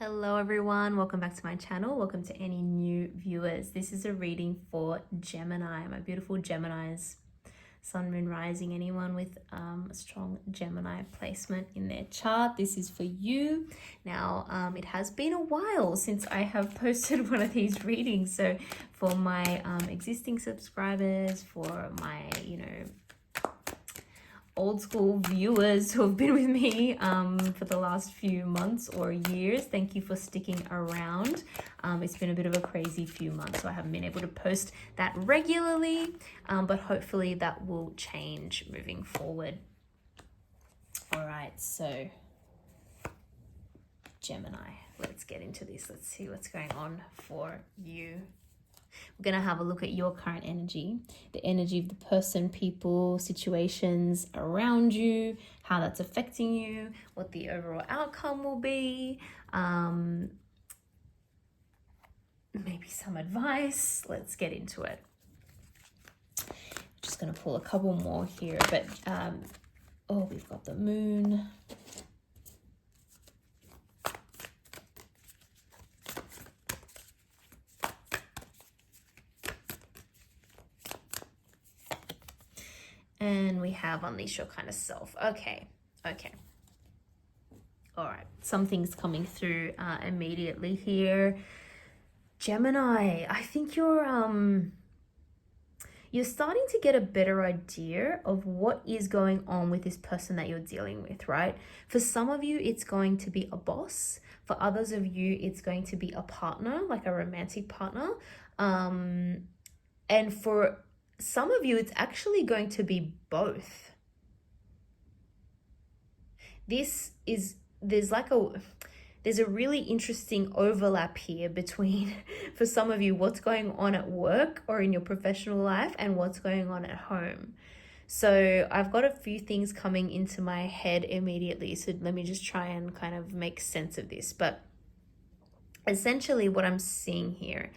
Hello everyone, welcome back to my channel. Welcome to any new viewers. This is a reading for Gemini, my beautiful Geminis. Sun, Moon, Rising, anyone with a strong Gemini placement in their chart, this is for you. Now, it has been a while since I have posted one of these readings. So for my existing subscribers, for my, old school viewers who have been with me for the last few months or years, thank you for sticking around. It's been a bit of a crazy few months, so I haven't been able to post that regularly, but hopefully that will change moving forward. All right, so Gemini, let's get into this. Let's see what's going on for you. We're going to have a look at your current energy, the energy of the person, people, situations around you, how that's affecting you, what the overall outcome will be, maybe some advice. Let's get into it. Just going to pull a couple more here, but we've got the moon. And we have unleash your kind of self. Okay. All right. Something's coming through immediately here. Gemini, I think you're starting to get a better idea of what is going on with this person that you're dealing with, right? For some of you, it's going to be a boss. For others of you, it's going to be a partner, like a romantic partner. And for some of you, it's actually going to be both. There's a really interesting overlap here between, for some of you, what's going on at work or in your professional life and what's going on at home. So I've got a few things coming into my head immediately. So let me just try and kind of make sense of this. But essentially what I'm seeing here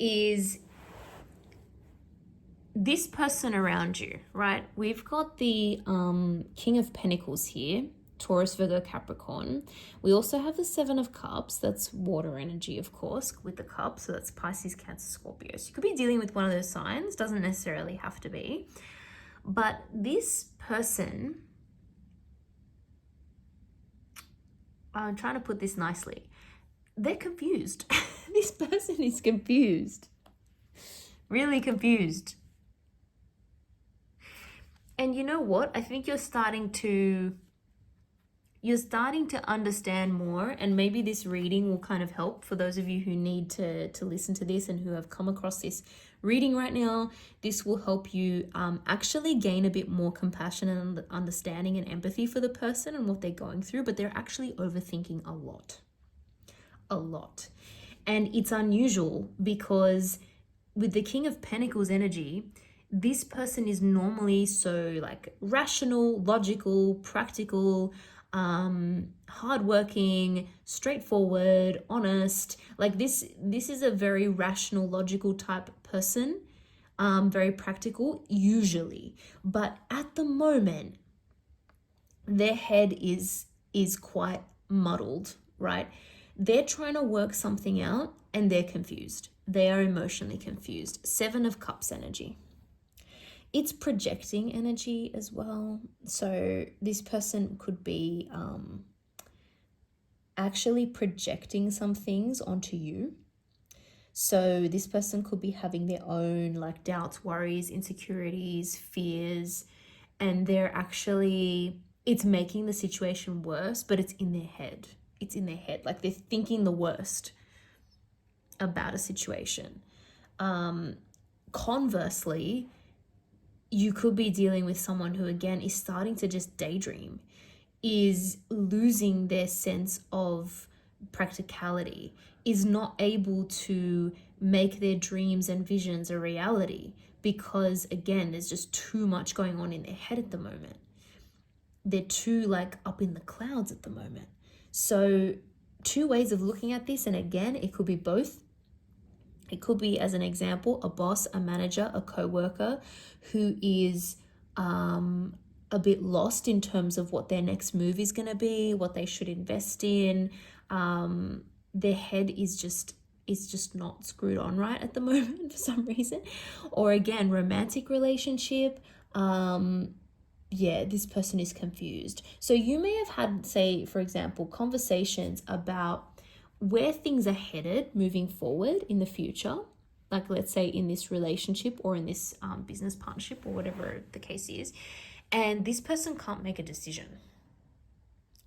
is this person around you, right? We've got the King of Pentacles here, Taurus, Virgo, Capricorn. We also have the Seven of Cups. That's water energy, of course, with the cup. So that's Pisces, Cancer, Scorpio. So you could be dealing with one of those signs. Doesn't necessarily have to be. But this person, I'm trying to put this nicely. They're confused. This person is confused. Really confused. And you know what? I think you're starting to understand more, and maybe this reading will kind of help for those of you who need to listen to this and who have come across this reading right now. This will help you actually gain a bit more compassion and understanding and empathy for the person and what they're going through, but they're actually overthinking a lot. And it's unusual because with the King of Pentacles energy, this person is normally so like rational, logical, practical, hardworking, straightforward, honest. Like this is a very rational, logical type person, very practical usually. But at the moment, their head is quite muddled, right? They're trying to work something out and they're confused. They are emotionally confused. Seven of Cups energy. It's projecting energy as well. So this person could be actually projecting some things onto you. So this person could be having their own like doubts, worries, insecurities, fears, and it's making the situation worse, but it's in their head. It's in their head. Like they're thinking the worst about a situation. Conversely, you could be dealing with someone who, again, is starting to just daydream, is losing their sense of practicality, is not able to make their dreams and visions a reality because, again, there's just too much going on in their head at the moment. They're too like up in the clouds at the moment. So two ways of looking at this, and again, it could be both. It could be, as an example, a boss, a manager, a co-worker who is a bit lost in terms of what their next move is going to be, what they should invest in, their head is just not screwed on right at the moment for some reason. Or again, romantic relationship, this person is confused. So you may have had, say, for example, conversations about where things are headed moving forward in the future, like let's say in this relationship or in this business partnership or whatever the case is, and this person can't make a decision.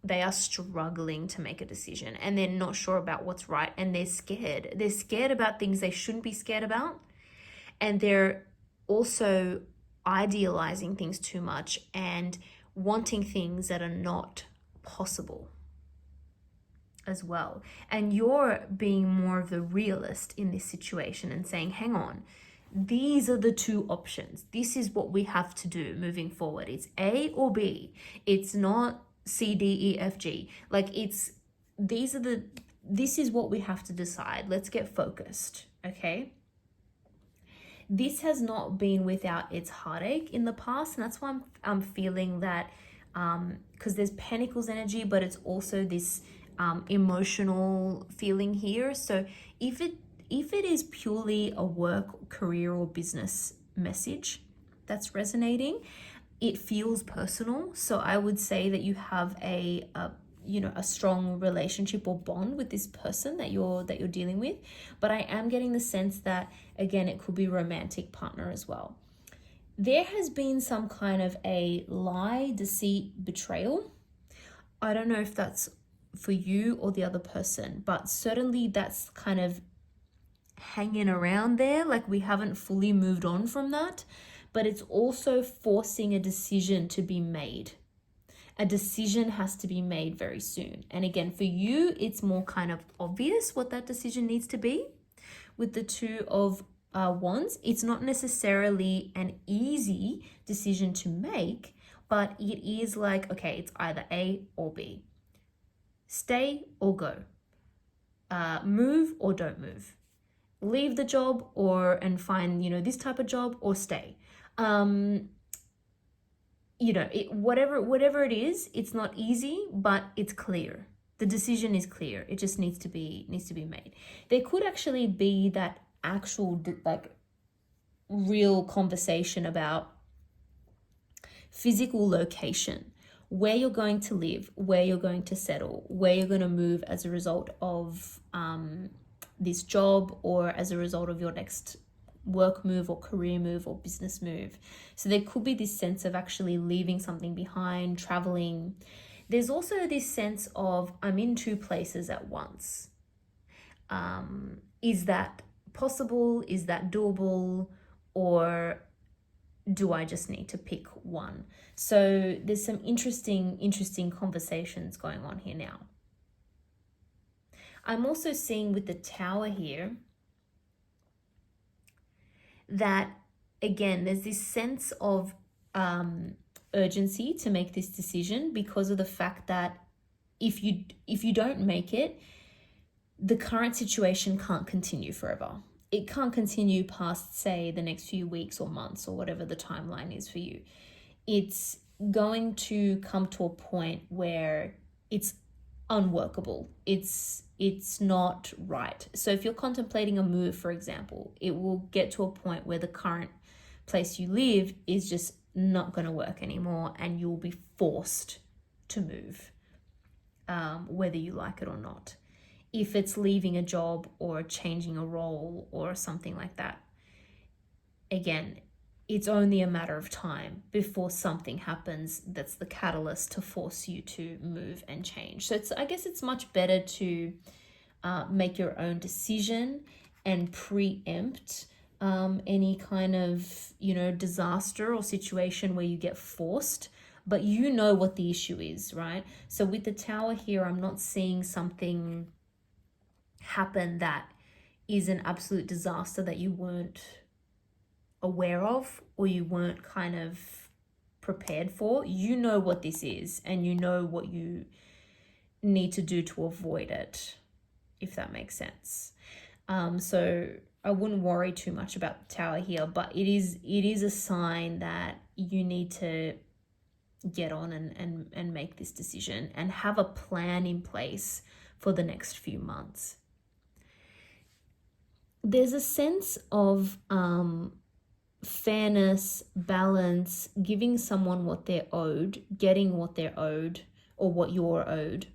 They are struggling to make a decision and they're not sure about what's right, and they're scared. They're scared about things they shouldn't be scared about, and they're also idealizing things too much and wanting things that are not possible as well. And you're being more of the realist in this situation and saying, hang on, these are the two options. This is what we have to do moving forward. It's A or B. It's not C, D, E, F, G. Like this is what we have to decide. Let's get focused, okay? This has not been without its heartache in the past, and that's why I'm feeling that, because there's Pentacles energy, but it's also this emotional feeling here. So if it is purely a work, career, or business message that's resonating, it feels personal. So I would say that you have a strong relationship or bond with this person that you're dealing with. But I am getting the sense that, again, it could be romantic partner as well. There has been some kind of a lie, deceit, betrayal. I don't know if that's for you or the other person, but certainly that's kind of hanging around there. Like we haven't fully moved on from that, but it's also forcing a decision to be made. A decision has to be made very soon. And again, for you, it's more kind of obvious what that decision needs to be. With the Two of Wands, it's not necessarily an easy decision to make, but it is like, okay, it's either A or B. Stay or go. Move or don't move. Leave the job and find, this type of job, or stay. Whatever it is, it's not easy, but it's clear. The decision is clear. It just needs to be made. There could actually be that actual real conversation about physical location, where you're going to live, where you're going to settle, where you're going to move as a result of this job, or as a result of your next work move or career move or business move. So there could be this sense of actually leaving something behind, traveling. There's also this sense of, I'm in two places at once. Is that possible? Is that doable? Or do I just need to pick one? So there's some interesting conversations going on here now. I'm also seeing with the Tower here that, again, there's this sense of urgency to make this decision, because of the fact that if you don't make it, the current situation can't continue forever. It can't continue past, say, the next few weeks or months or whatever the timeline is for you. It's going to come to a point where it's unworkable. It's not right. So if you're contemplating a move, for example, it will get to a point where the current place you live is just not going to work anymore, and you'll be forced to move, whether you like it or not. If it's leaving a job or changing a role or something like that, again, it's only a matter of time before something happens that's the catalyst to force you to move and change. So I guess it's much better to make your own decision and preempt any kind of, disaster or situation where you get forced, but you know what the issue is, right? So with the Tower here, I'm not seeing something happen that is an absolute disaster that you weren't aware of or you weren't kind of prepared for. You know what this is, and you know what you need to do to avoid it, if that makes sense. So I wouldn't worry too much about the Tower here, but it is a sign that you need to get on and make this decision and have a plan in place for the next few months. There's a sense of fairness, balance, giving someone what they're owed, getting what they're owed or what you're owed.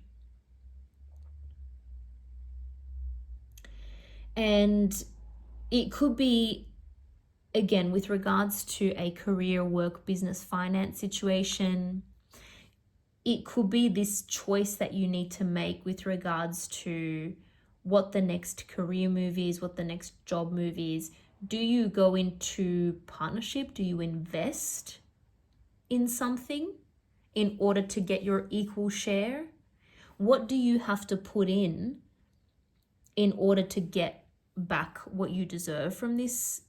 And it could be, again, with regards to a career, work, business, finance situation, it could be this choice that you need to make with regards to what the next career move is, what the next job move is. Do you go into partnership? Do you invest in something in order to get your equal share? What do you have to put in order to get back what you deserve from this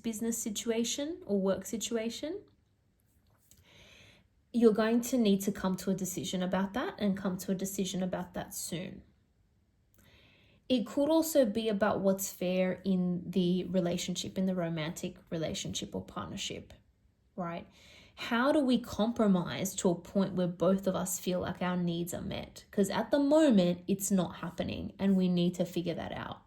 business situation or work situation? You're going to need to come to a decision about that, and come to a decision about that soon. It could also be about what's fair in the relationship, in the romantic relationship or partnership, right? How do we compromise to a point where both of us feel like our needs are met? Because at the moment, it's not happening, and we need to figure that out.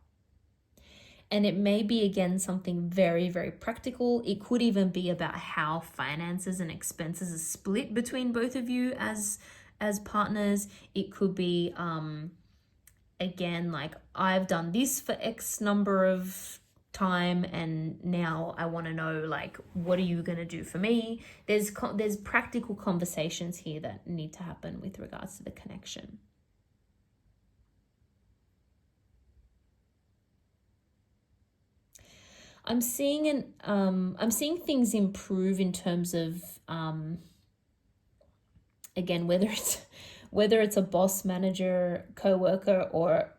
And it may be, again, something very, very practical. It could even be about how finances and expenses are split between both of you as partners. It could be, again, like, I've done this for X number of time, and now I want to know, like, what are you going to do for me? There's practical conversations here that need to happen with regards to the connection. I'm seeing things improve in terms of, again, whether it's a boss, manager, co-worker, or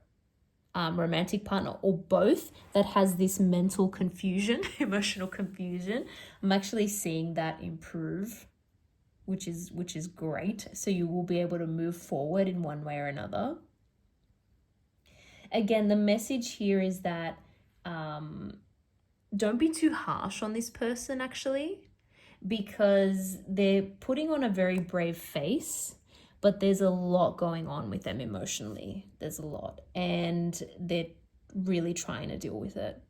romantic partner, or both, that has this mental confusion, emotional confusion. I'm actually seeing that improve, which is great. So you will be able to move forward in one way or another. Again, the message here is that don't be too harsh on this person, actually, because they're putting on a very brave face, but there's a lot going on with them emotionally. There's a lot, and they're really trying to deal with it.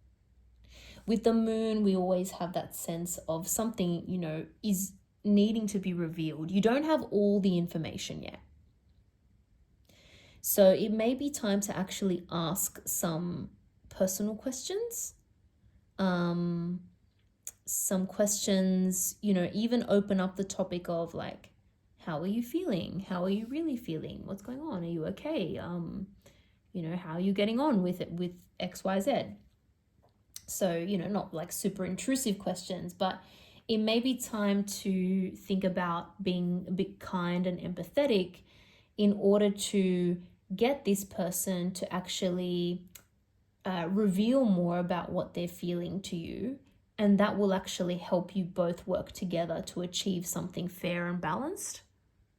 With the moon, we always have that sense of something, is needing to be revealed. You don't have all the information yet. So it may be time to actually ask some personal questions. Some questions, even open up the topic of, like, how are you feeling? How are you really feeling? What's going on? Are you okay? How are you getting on with it, with XYZ? So, not like super intrusive questions, but it may be time to think about being a bit kind and empathetic in order to get this person to actually reveal more about what they're feeling to you, and that will actually help you both work together to achieve something fair and balanced,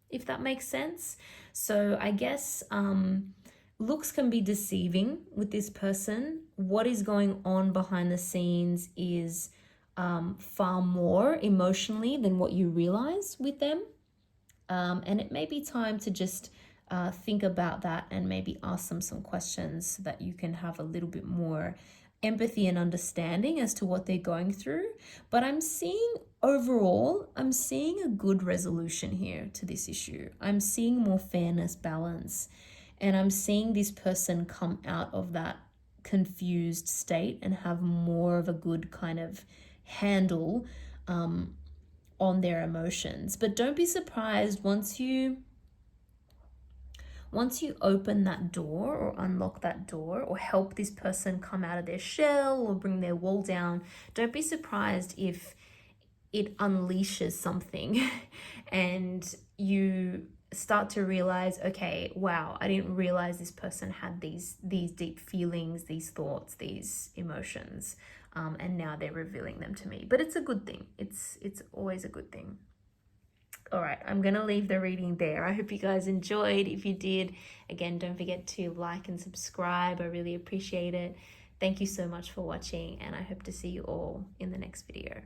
if that makes sense. So I guess looks can be deceiving with this person. What is going on behind the scenes is far more emotionally than what you realize with them, and it may be time to just think about that and maybe ask them some questions so that you can have a little bit more empathy and understanding as to what they're going through. But I'm seeing a good resolution here to this issue. I'm seeing more fairness, balance, and I'm seeing this person come out of that confused state and have more of a good kind of handle on their emotions. But don't be surprised once you open that door or unlock that door or help this person come out of their shell or bring their wall down. Don't be surprised if it unleashes something and you start to realize, okay, wow, I didn't realize this person had these deep feelings, these thoughts, these emotions, and now they're revealing them to me. But it's a good thing. It's always a good thing. All right, I'm going to leave the reading there. I hope you guys enjoyed. If you did, again, don't forget to like and subscribe. I really appreciate it. Thank you so much for watching, and I hope to see you all in the next video.